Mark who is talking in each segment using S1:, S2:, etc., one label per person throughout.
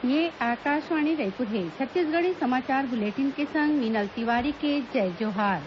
S1: ये आकाशवाणी रायपुर है। छत्तीसगढ़ी समाचार बुलेटिन के संग मीनल तिवारी के जय जोहार।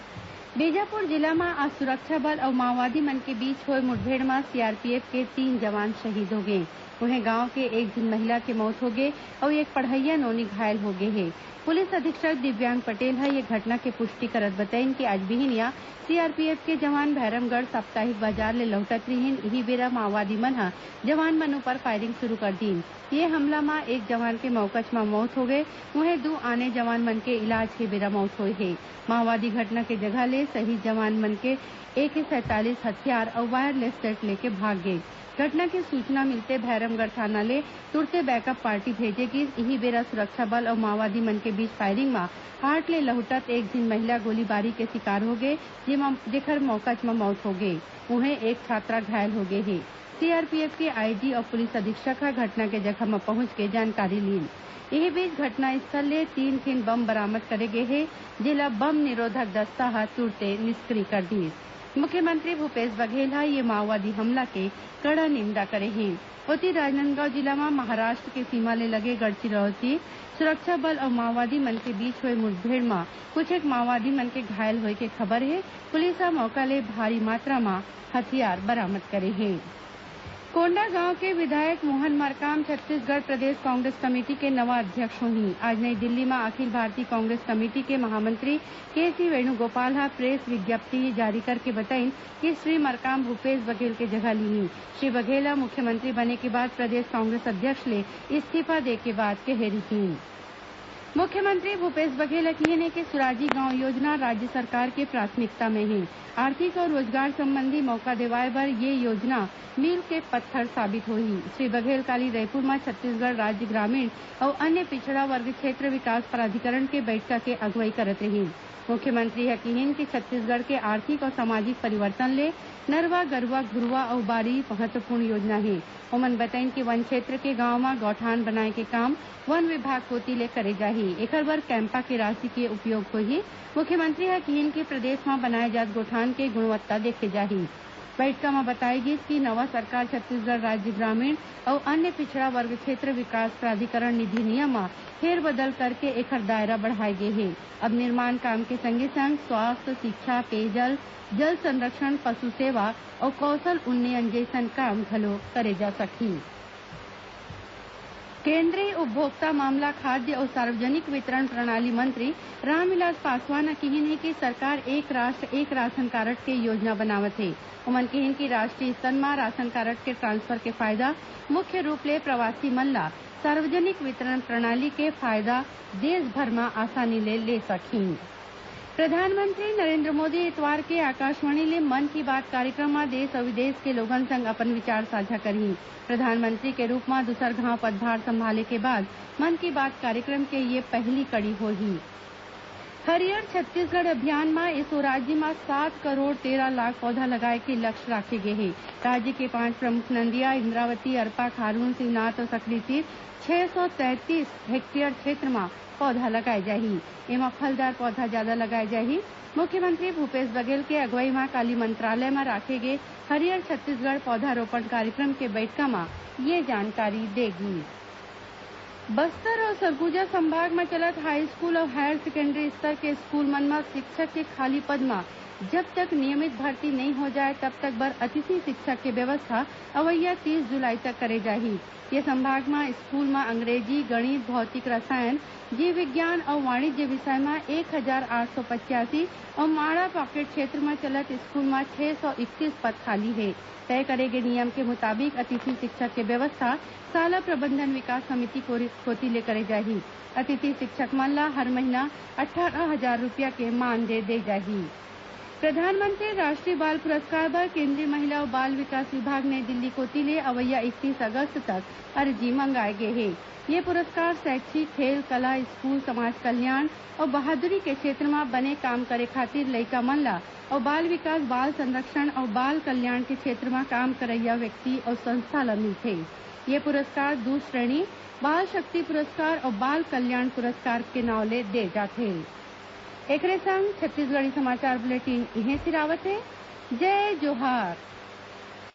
S1: बीजापुर जिला में आज सुरक्षा बल और माओवादी मन के बीच हुए मुठभेड़ में सीआरपीएफ के 3 जवान शहीद हो गए। वहीं गांव के एक जिन महिला के मौत हो गए और एक पढ़इया नौनी घायल हो गए है। पुलिस अधीक्षक दिव्यांग पटेल है ये घटना के पुष्टि करत बताइन कि आज बिहनिया सीआरपीएफ के जवान भैरमगढ़ साप्ताहिक बाजार ले लौटत रहिन। इही बेरा माओवादी मन ह जवान मन ऊपर फायरिंग शुरू कर दीन। ये हमला में एक जवान के मौकच में मौत हो गए। वहीं 2 आने जवान मन के इलाज के बेरा मौत हुई है। माओवादी घटना के जगह ले शहीद जवान मन के AK-47 हथियार और वायरलेस सेट लेके भाग गए। घटना की सूचना मिलते भैरमगढ़ थाना ले तुरते बैकअप पार्टी भेजेगी। इही बेरा सुरक्षा बल और माओवादी मन के बीच फायरिंग में हाट ले लहुटत एक जिन महिला गोलीबारी के शिकार हो गए, जेकर मौकच में मौत हो गई। उन्हें एक छात्रा घायल हो गई है। सीआरपीएफ के आईजी और पुलिस अधीक्षक घटना के जगह में पहुंच के जानकारी ली। यही बीच घटनास्थल ले 3 ठिन बम बरामद करे गए हैं, जिला बम निरोधक दस्ता ह तुरते निष्क्रिय कर दी। मुख्यमंत्री भूपेश बघेल ये माओवादी हमला के कड़ा निंदा करे हैं। उती राजनांदगांव जिला में महाराष्ट्र के सीमा ले लगे गढ़चिरौती सुरक्षा बल और माओवादी मन के बीच हुए मुठभेड़ में कुछ एक माओवादी मन के घायल होए के खबर है। पुलिस मौका ले भारी मात्रा में हथियार बरामद करे हैं। कोंडागांव के विधायक मोहन मरकाम छत्तीसगढ़ प्रदेश कांग्रेस कमेटी के नवा अध्यक्ष हुई। आज नई दिल्ली में अखिल भारतीय कांग्रेस कमेटी के महामंत्री KC वेणुगोपाल प्रेस विज्ञप्ति जारी करके बताई कि श्री मरकाम भूपेश बघेल के जगह ली। श्री बघेल मुख्यमंत्री बने के बाद प्रदेश कांग्रेस अध्यक्ष ले इस्तीफा दे के बाद कहेरी थी। मुख्यमंत्री भूपेश बघेल कहने के सुराजी गांव योजना राज्य सरकार के प्राथमिकता में है। आर्थिक और रोजगार संबंधी मौका दिवाए बर ये योजना मील के पत्थर साबित होही। श्री बघेल काली रायपुर में छत्तीसगढ़ राज्य ग्रामीण और अन्य पिछड़ा वर्ग क्षेत्र विकास प्राधिकरण के बैठक के अगुवाई करत रही। मुख्यमंत्री कहन कि छत्तीसगढ़ के आर्थिक और सामाजिक परिवर्तन ले नरवा गरुवा घुरवा और बाड़ी महत्वपूर्ण योजना है। ओमन बताइन कि वन क्षेत्र के गांव में गौठान बनाए के काम वन विभाग कोती ले करे जाही। एकर बर कैंपा के राशि के उपयोग होही। मुख्यमंत्री कहन कि प्रदेश में बनाए जात गौठान के गुणवत्ता देखे जाही। बैठक में बताएगी कि नवा सरकार छत्तीसगढ़ राज्य ग्रामीण और अन्य पिछड़ा वर्ग क्षेत्र विकास प्राधिकरण निधि नियम में फेरबदल करके एकर दायरा बढ़ाए गए है। अब निर्माण काम के संगे संग स्वास्थ्य, शिक्षा, पेयजल, जल संरक्षण, पशु सेवा और कौशल उन्नयन जैसन काम घलो करे जा सकही। केंद्रीय उपभोक्ता मामला, खाद्य और सार्वजनिक वितरण प्रणाली मंत्री रामविलास पासवान कहन है कि सरकार एक राष्ट्र एक राशन कार्ड के योजना बनावत है। उमन कहन कि राष्ट्रीय स्तर में राशन कार्ड के ट्रांसफर के फायदा मुख्य रूप ले प्रवासी मन ला सार्वजनिक वितरण प्रणाली के फायदा देश भर में आसानी ले सकी। प्रधानमंत्री नरेंद्र मोदी इतवार के आकाशवाणी ले मन की बात कार्यक्रम में देश और विदेश के लोगन संग अपन विचार साझा करही। प्रधानमंत्री के रूप में दूसर घाव पदभार संभाले के बाद मन की बात कार्यक्रम के ये पहली कड़ी होही। हरियर छत्तीसगढ़ अभियान में इस राज्य में 7 करोड़ 13 लाख पौधा लगाए के लक्ष्य रखे गए हैं। राज्य के 5 प्रमुख नदियां इंद्रावती, अरपा, खारून, शिवनाथ और सकरी तीर 633 हेक्टेयर क्षेत्र में पौधा लगाए जाही। एमा फलदार पौधा ज्यादा लगाए जाही। मुख्यमंत्री भूपेश बघेल के अगुवाई में काली मंत्रालय में रखे गए हरियर छत्तीसगढ़ पौधारोपण कार्यक्रम के बैठक में ये जानकारी देगी। बस्तर और सरगुजा संभाग में चलत हाई स्कूल और हायर सेकेंडरी स्तर के स्कूल मन में शिक्षक के खाली पद में जब तक नियमित भर्ती नहीं हो जाए तब तक बर अतिथि शिक्षक की व्यवस्था अवैया 30 जुलाई तक करे जाही। ये संभाग में स्कूल में अंग्रेजी, गणित, भौतिक रसायन, जीव विज्ञान और वाणिज्य विषय में 1885 और माड़ा पॉकेट क्षेत्र में चलत स्कूल में 631 पद खाली है। तय करे गए नियम के मुताबिक अतिथि शिक्षक की व्यवस्था शाला प्रबंधन विकास समिति कोती ले करे जाही। अतिथि शिक्षक मन ला हर महीना 18,000 रूपया के मानदेय दे जाही। प्रधानमंत्री राष्ट्रीय बाल पुरस्कार पर केंद्रीय महिला और बाल विकास विभाग नई दिल्ली कोती ले अवैया 31 अगस्त तक अर्जी मंगाए गए हैं। ये पुरस्कार शैक्षिक, खेल, कला, स्कूल, समाज कल्याण और बहादुरी के क्षेत्र में बने काम करे खातिर लइका मन ला और बाल विकास, बाल संरक्षण और बाल कल्याण के क्षेत्र में काम करैया व्यक्ति और संस्था ला मिलथे। ये पुरस्कार 2 श्रेणी बाल शक्ति पुरस्कार और बाल कल्याण पुरस्कार के नाव ले दे जाथे। एकरे संग छत्तीसगढ़ी समाचार बुलेटिन इहें सिरावत है। जय जोहार।